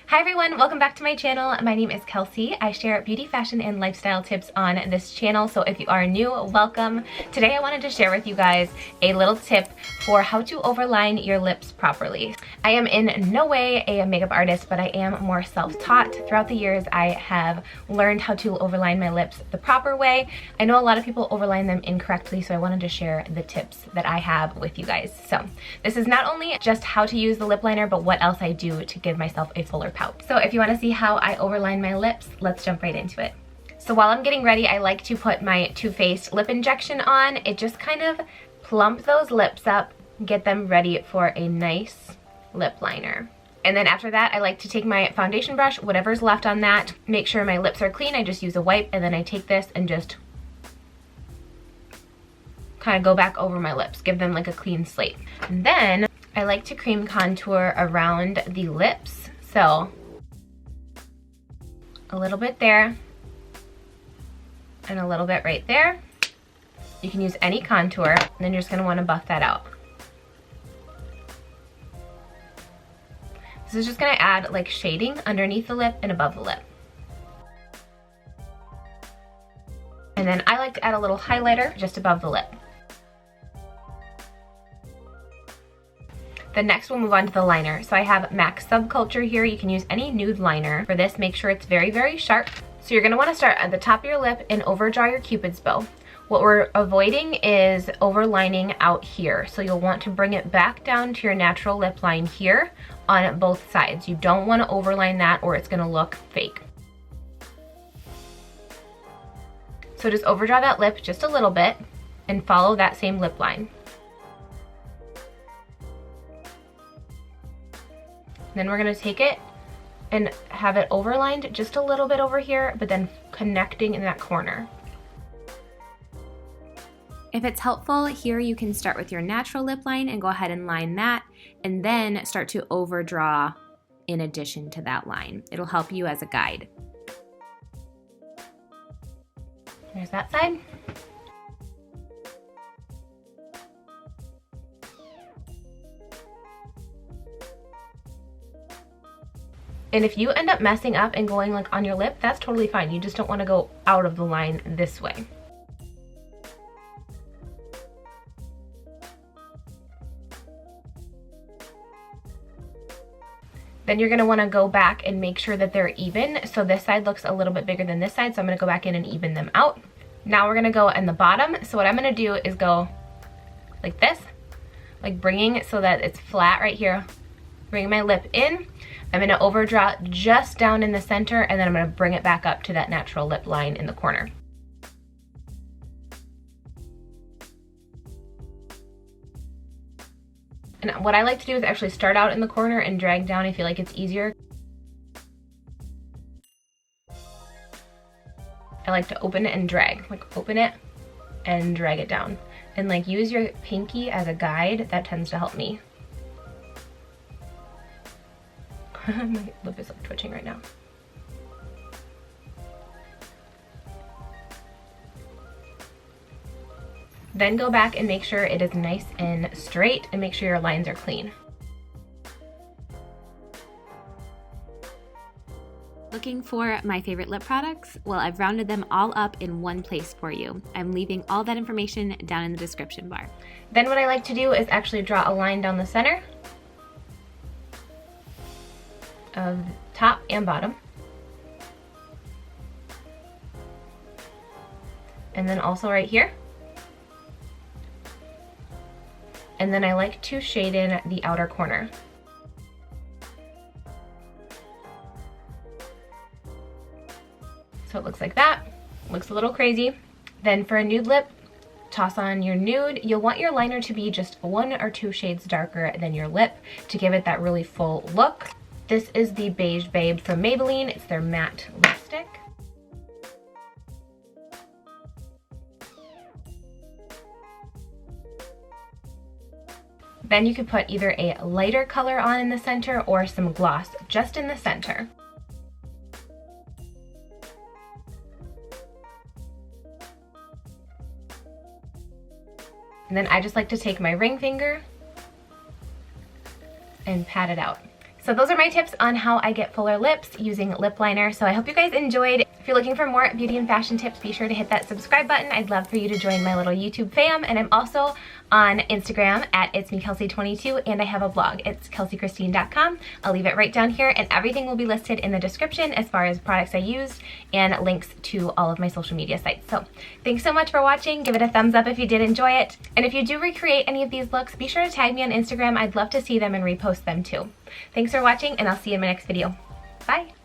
Hi everyone, welcome back to my channel. My name is Kelsey. I share beauty, fashion, and lifestyle tips on this channel, so if you are new, welcome. Today I wanted to share with you guys a little tip for how to overline your lips properly. I am in no way a makeup artist, but I am more self-taught. Throughout the years, I have learned how to overline my lips the proper way. I know a lot of people overline them incorrectly, so I wanted to share the tips that I have with you guys. So this is not only just how to use the lip liner, but what else I do to give myself a fuller pout. So if you want to see how I overline my lips, let's jump right into it. So while I'm getting ready, I like to put my Too Faced lip injection on. It just kind of plump those lips up, get them ready for a nice lip liner. And then after that, I like to take my foundation brush, whatever's left on that, make sure my lips are clean. I just use a wipe, and then I take this and just kind of go back over my lips, give them like a clean slate. And then I like to cream contour around the lips. So a little bit there and a little bit right there. You can use any contour, and then you're just going to want to buff that out. This is just going to add like shading underneath the lip and above the lip. And then I like to add a little highlighter just above the lip. Then next we'll move on to the liner. So I have MAC Subculture here. You can use any nude liner. For this, make sure it's very, very sharp. So you're gonna wanna start at the top of your lip and overdraw your Cupid's bow. What we're avoiding is overlining out here. So you'll want to bring it back down to your natural lip line here on both sides. You don't wanna overline that or it's gonna look fake. So just overdraw that lip just a little bit and follow that same lip line. Then we're gonna take it and have it overlined just a little bit over here, but then connecting in that corner. If it's helpful, here you can start with your natural lip line and go ahead and line that, and then start to overdraw in addition to that line. It'll help you as a guide. There's that side. And if you end up messing up and going like on your lip, that's totally fine. You just don't want to go out of the line this way. Then you're going to want to go back and make sure that they're even. So this side looks a little bit bigger than this side, so I'm going to go back in and even them out. Now we're going to go in the bottom. So what I'm going to do is go like this, like bringing it so that it's flat right here. Bring my lip in. I'm going to overdraw just down in the center, and then I'm going to bring it back up to that natural lip line in the corner. And what I like to do is actually start out in the corner and drag down. I feel like it's easier. I like to open it and drag, like open it and drag it down. And like use your pinky as a guide. That tends to help me. My lip is like twitching right now. Then go back and make sure it is nice and straight, and make sure your lines are clean. Looking for my favorite lip products? Well, I've rounded them all up in one place for you. I'm leaving all that information down in the description bar. Then what I like to do is actually draw a line down the center of top and bottom. And then also right here. And then I like to shade in the outer corner. So it looks like that. Looks a little crazy. Then for a nude lip, toss on your nude. You'll want your liner to be just 1 or 2 shades darker than your lip to give it that really full look. This is the Beige Babe from Maybelline. It's their matte lipstick. Then you could put either a lighter color on in the center or some gloss just in the center. And then I just like to take my ring finger and pat it out. So those are my tips on how I get fuller lips using lip liner. So I hope you guys enjoyed. If you're looking for more beauty and fashion tips, be sure to hit that subscribe button. I'd love for you to join my little YouTube fam. And I'm also on Instagram at itsmekelsie22, and I have a blog. It's kelsiechristine.com. I'll leave it right down here, and everything will be listed in the description as far as products I used and links to all of my social media sites. So thanks so much for watching. Give it a thumbs up if you did enjoy it. And if you do recreate any of these looks, be sure to tag me on Instagram. I'd love to see them and repost them too. Thanks for watching, and I'll see you in my next video. Bye.